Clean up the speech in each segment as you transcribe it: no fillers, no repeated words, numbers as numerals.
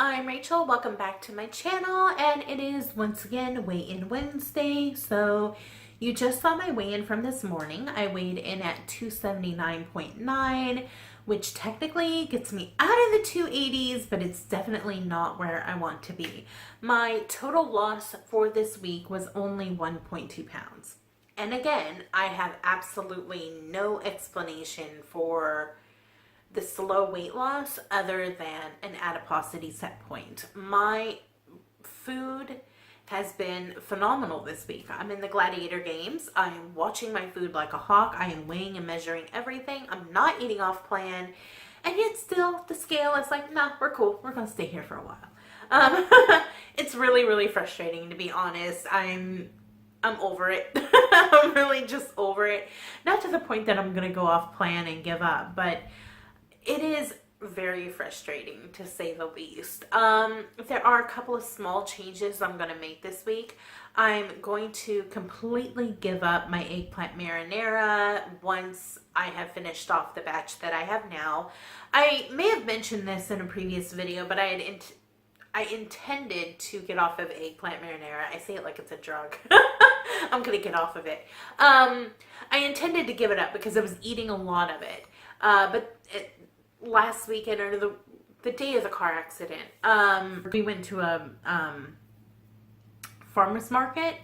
I'm Rachel. Welcome back to my channel, and it is once again weigh-in Wednesday. So you just saw my weigh-in from this morning. I weighed in at 279.9, which technically gets me out of the 280s, but it's definitely not where I want to be. My total loss for this week was only 1.2 pounds. And again, I have absolutely no explanation for the slow weight loss other than an adiposity set point. My food has been phenomenal this week. I'm in the Gladiator Games. I am watching my food like a hawk. I am weighing and measuring everything. I'm not eating off plan. And yet still the scale is like, nah, we're cool. We're gonna stay here for a while. It's really, really frustrating, to be honest. I'm over it. I'm really just over it. Not to the point that I'm gonna go off plan and give up, but it is very frustrating, to say the least. There are a couple of small changes I'm going to make this week. I'm going to completely give up my eggplant marinara once I have finished off the batch that I have now. I may have mentioned this in a previous video, but I intended to get off of eggplant marinara. I say it like it's a drug. I'm going to get off of it. I intended to give it up because I was eating a lot of it. Last weekend, or the day of the car accident, we went to a farmer's market,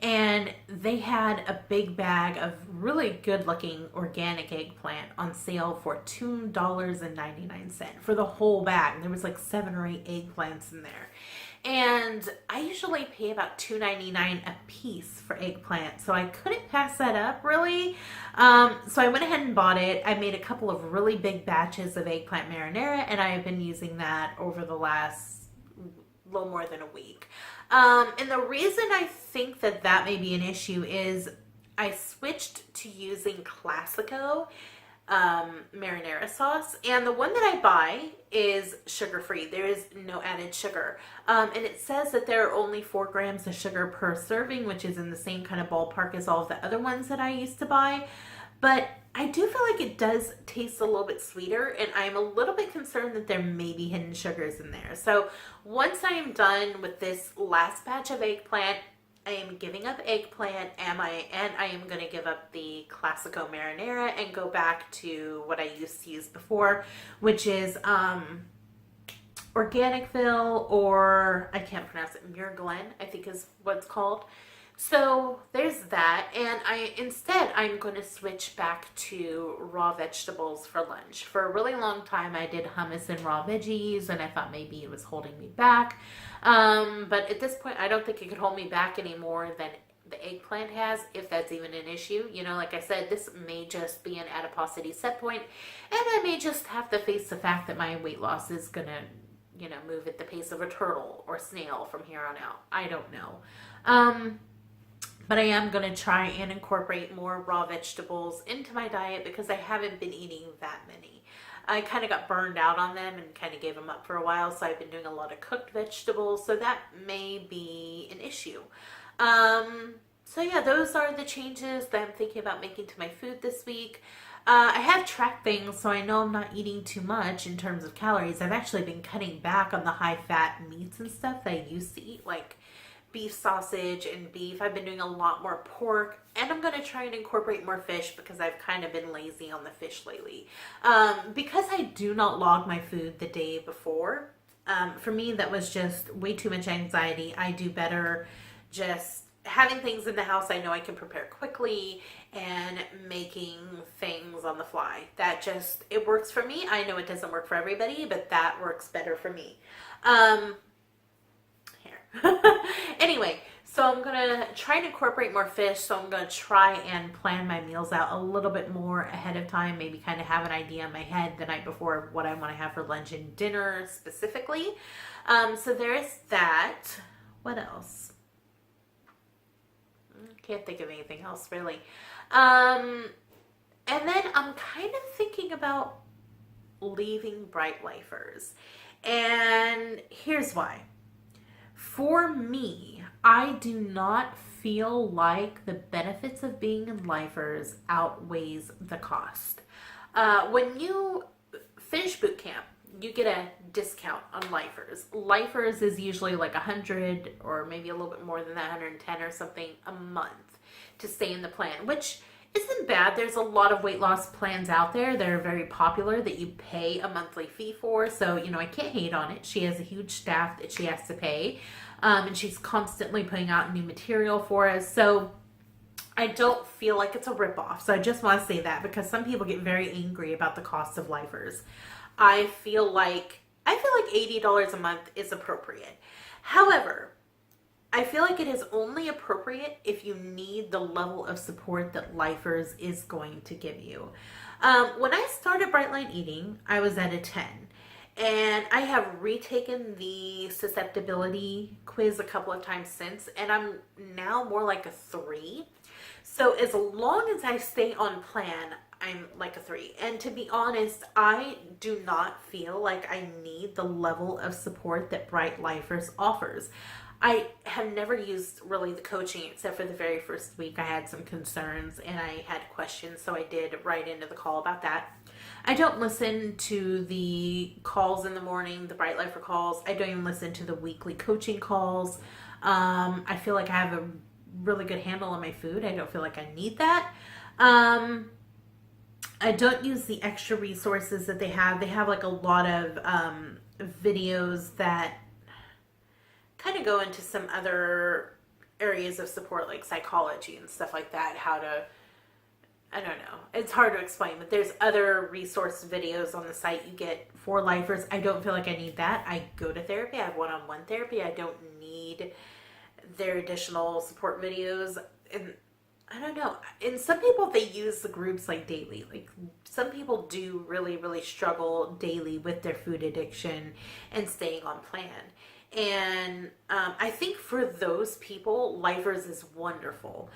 and they had a big bag of really good looking organic eggplant on sale for $2.99 for the whole bag. There was like 7 or 8 eggplants in there. And I usually pay about $2.99 a piece for eggplant, so I couldn't pass that up, really. So I went ahead and bought it. I made a couple of really big batches of eggplant marinara, and I have been using that over the last little more than a week. And the reason I think that may be an issue is I switched to using Classico marinara sauce, and the one that I buy is sugar-free. There is no added sugar, and it says that there are only 4 grams of sugar per serving, which is in the same kind of ballpark as all of the other ones that I used to buy. But I do feel like it does taste a little bit sweeter, and I'm a little bit concerned that there may be hidden sugars in there. So once I am done with this last batch of eggplant, I am giving up eggplant, and I am going to give up the Classico marinara and go back to what I used to use before, which is Organicville, or I can't pronounce it, Muir-Glen, I think is what it's called. So there's that, and I'm going to switch back to raw vegetables for lunch. For a really long time, I did hummus and raw veggies, and I thought maybe it was holding me back. But at this point, I don't think it could hold me back any more than the eggplant has, if that's even an issue. You know, like I said, this may just be an adiposity set point, and I may just have to face the fact that my weight loss is going to, you know, move at the pace of a turtle or snail from here on out. I don't know. But I am going to try and incorporate more raw vegetables into my diet because I haven't been eating that many. I kind of got burned out on them and kind of gave them up for a while, so I've been doing a lot of cooked vegetables, so that may be an issue. So yeah, those are the changes that I'm thinking about making to my food this week. I have tracked things, so I know I'm not eating too much in terms of calories. I've actually been cutting back on the high-fat meats and stuff that I used to eat, like beef sausage and beef. I've been doing a lot more pork, and I'm going to try and incorporate more fish because I've kind of been lazy on the fish lately. Because I do not log my food the day before, for me that was just way too much anxiety. I do better just having things in the house I know I can prepare quickly and making things on the fly. That just, it works for me. I know it doesn't work for everybody, but that works better for me. Anyway, so I'm going to try and incorporate more fish, so I'm going to try and plan my meals out a little bit more ahead of time, maybe kind of have an idea in my head the night before of what I want to have for lunch and dinner specifically. So there's that. What else? Can't think of anything else really. And then I'm kind of thinking about leaving Bright Lifers, and here's why. For me, I do not feel like the benefits of being in Lifers outweighs the cost. When you finish boot camp, you get a discount on lifers. Lifers is usually like 100 or maybe a little bit more than that, 110 or something a month to stay in the plan, which isn't bad. There's a lot of weight loss plans out there that are very popular that you pay a monthly fee for. So, I can't hate on it. She has a huge staff that she has to pay. And she's constantly putting out new material for us. So I don't feel like it's a ripoff. So I just want to say that because some people get very angry about the cost of lifers. I feel like $80 a month is appropriate. However, I feel like it is only appropriate if you need the level of support that Lifers is going to give you. When I started Brightline Eating, I was at a 10. And I have retaken the susceptibility quiz a couple of times since, and I'm now more like a 3. So as long as I stay on plan, I'm like a 3. And to be honest, I do not feel like I need the level of support that Bright Lifers offers. I have never used really the coaching except for the very first week. I had some concerns and I had questions, so I did write into the call about that. I don't listen to the calls in the morning, the Bright Lifer calls. I don't even listen to the weekly coaching calls. I feel like I have a really good handle on my food. I don't feel like I need that. I don't use the extra resources that they have. They have like a lot of videos that kind of go into some other areas of support like psychology and stuff like that, how to, I don't know, it's hard to explain, but there's other resource videos on the site you get for lifers. I don't feel like I need that. I go to therapy. I have one-on-one therapy. I don't need their additional support videos. And I don't know. And some people, they use the groups like daily. Like some people do really, really struggle daily with their food addiction and staying on plan. And I think for those people, Lifers is wonderful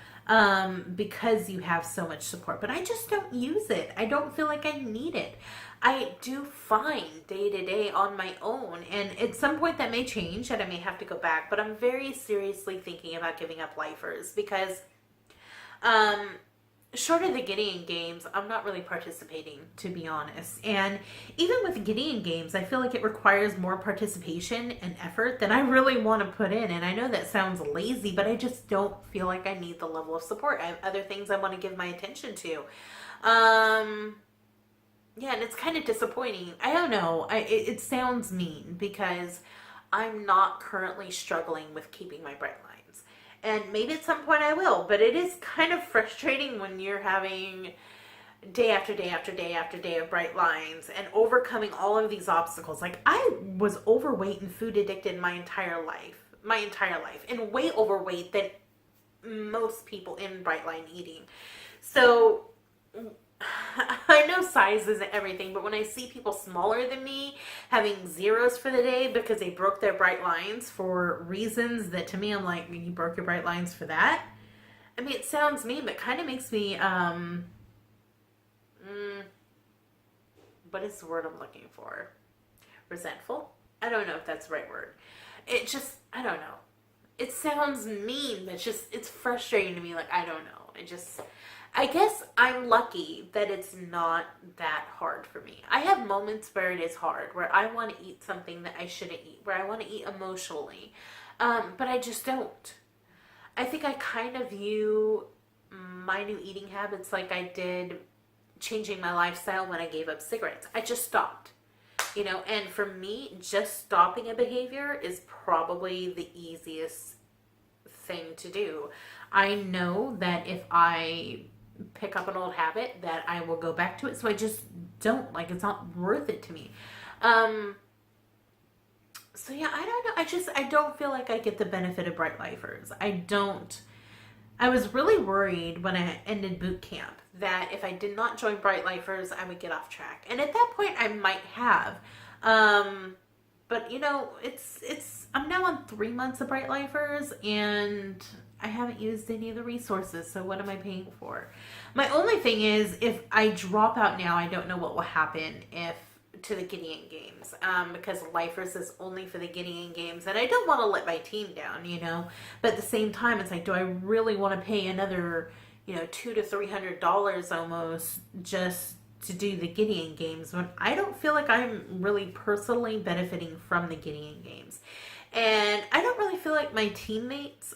because you have so much support. But I just don't use it. I don't feel like I need it. I do fine day to day on my own. And at some point that may change and I may have to go back. But I'm very seriously thinking about giving up Lifers because short of the Gideon Games, I'm not really participating, to be honest. And even with Gideon Games, I feel like it requires more participation and effort than I really want to put in. And I know that sounds lazy, but I just don't feel like I need the level of support. I have other things I want to give my attention to. Yeah, and it's kind of disappointing. I don't know. It sounds mean because I'm not currently struggling with keeping my bright lines. And maybe at some point I will, but it is kind of frustrating when you're having day after day after day after day of bright lines and overcoming all of these obstacles. Like I was overweight and food addicted my entire life, and way overweight than most people in Brightline Eating. So I know size isn't everything, but when I see people smaller than me having zeros for the day because they broke their bright lines for reasons that to me I'm like, you broke your bright lines for that? I mean, it sounds mean, but kind of makes me, what is the word I'm looking for? Resentful? I don't know if that's the right word. It just, I don't know. It sounds mean, but it's frustrating to me. Like, I don't know. I guess I'm lucky that it's not that hard for me. I have moments where it is hard, where I want to eat something that I shouldn't eat, where I want to eat emotionally, but I just don't. I think I kind of view my new eating habits like I did changing my lifestyle when I gave up cigarettes. I just stopped, and for me, just stopping a behavior is probably the easiest thing to do. I know that if I pick up an old habit that I will go back to it, so I just don't, like, it's not worth it to me. So yeah, I don't know. I don't feel like I get the benefit of Bright Lifers. I was really worried when I ended boot camp that if I did not join Bright Lifers, I would get off track. And at that point I might have. But I'm now on 3 months of Bright Lifers and I haven't used any of the resources, so what am I paying for? My only thing is, if I drop out now, I don't know what will happen to the Gideon Games, because Lifers is only for the Gideon Games, and I don't want to let my team down, but at the same time, it's like, do I really want to pay another, $200 to $300 almost just to do the Gideon games when I don't feel like I'm really personally benefiting from the Gideon games. And I don't really feel like my teammates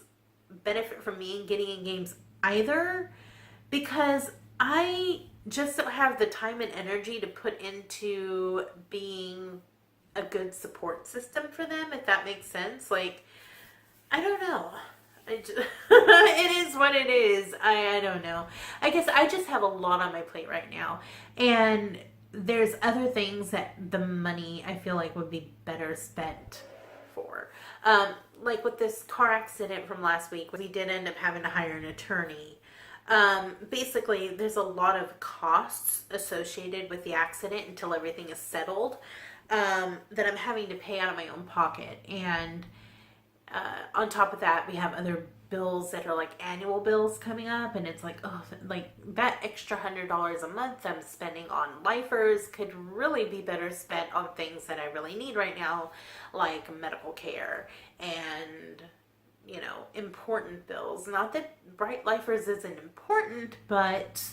benefit from me in Gideon games either, because I just don't have the time and energy to put into being a good support system for them, if that makes sense. Like, I don't know. It is what it is. I don't know. I guess I just have a lot on my plate right now. And there's other things that the money I feel like would be better spent for. Like with this car accident from last week, we did end up having to hire an attorney. Basically, there's a lot of costs associated with the accident until everything is settled, that I'm having to pay out of my own pocket. And on top of that, we have other bills that are like annual bills coming up, and it's like, oh, like that extra $100 a month I'm spending on lifers could really be better spent on things that I really need right now, like medical care and, you know, important bills. Not that Bright Lifers isn't important, but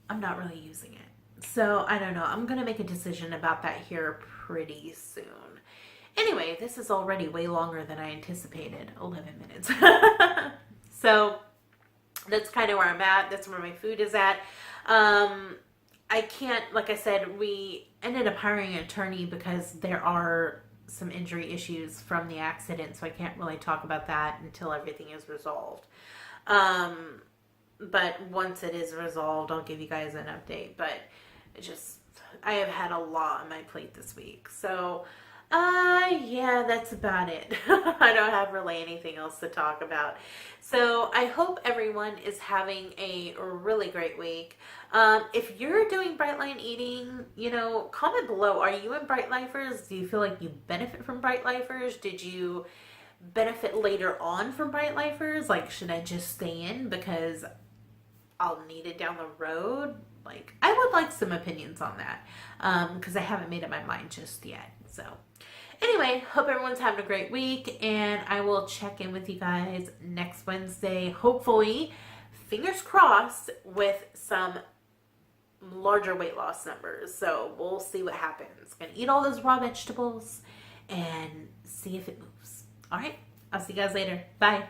I'm not really using it. So I don't know. I'm going to make a decision about that here pretty soon. Anyway, this is already way longer than I anticipated. 11 minutes. So that's kind of where I'm at. That's where my food is at. I can't, like I said, we ended up hiring an attorney because there are some injury issues from the accident. So I can't really talk about that until everything is resolved. But once it is resolved, I'll give you guys an update. But it just, I have had a lot on my plate this week. So, yeah, that's about it. I don't have really anything else to talk about. So I hope everyone is having a really great week. If you're doing Bright Line eating, you know, comment below. Are you in Bright Lifers? Do you feel like you benefit from Bright Lifers? Did you benefit later on from Bright Lifers? Like, should I just stay in because I'll need it down the road? Like, I would like some opinions on that, because I haven't made up my mind just yet. So anyway, hope everyone's having a great week, and I will check in with you guys next Wednesday, hopefully, fingers crossed, with some larger weight loss numbers. So we'll see what happens. Gonna eat all those raw vegetables and see if it moves. All right, I'll see you guys later. Bye.